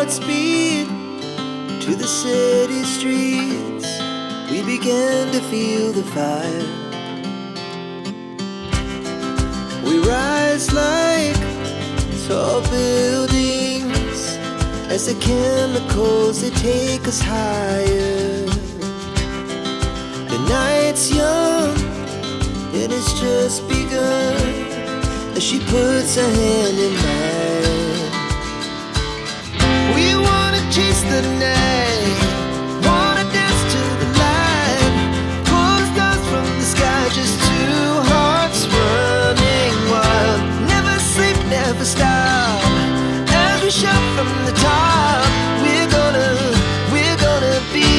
hearts beat to the city streets. We began to feel the fire. We rise like tall buildings as the chemicals, they take us higher. The night's young and it's just begun as she puts her hand in mine. We wanna chase the night, wanna dance to the light, pull stars from the sky, just two hearts running wild. Never sleep, never stop, as we shout from the top. We're gonna be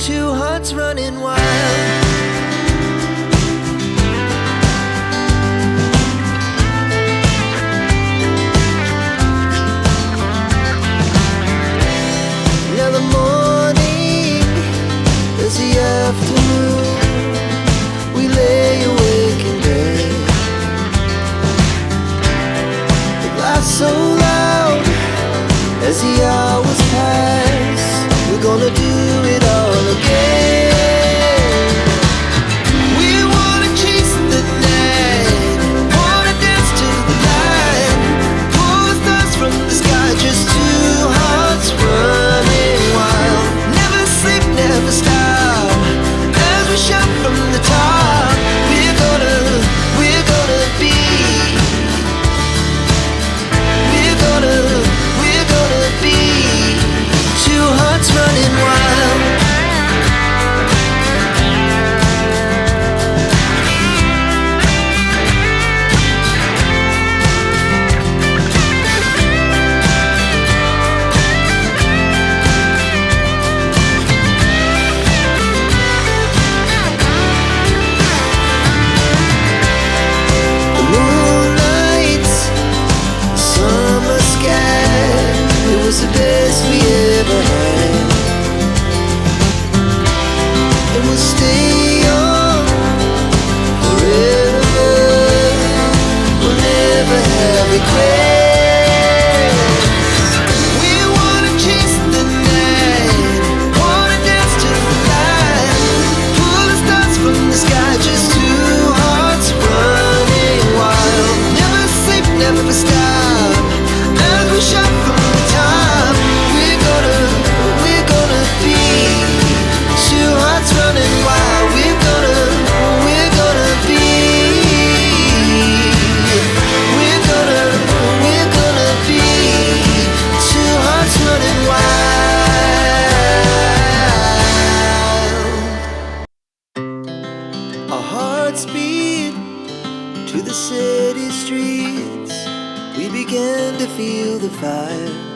two hearts running wild. Now the morning is the afternoon. We lay awake in bed. The laughs so loud as the hours pass. We're gonna do it all again. We wanna chase the night, wanna dance to the light, pull the stars from the sky, just two hearts running wild. Never sleep, never stop, as we shout from the top. We're gonna be, we're gonna be two hearts running wild. The moonlight, summer sky, it was the best we ever had. And we'll stay young forever. We'll never have regrets. We wanna chase the night, wanna dance to the light, pull the stars from the sky, just two hearts running wild. Never sleep, never stop, as we shout from the top. We're gonna be two hearts running wild. We're gonna be, we're gonna be two hearts running wild. Our hearts beat to the city streets. We began to feel the fire.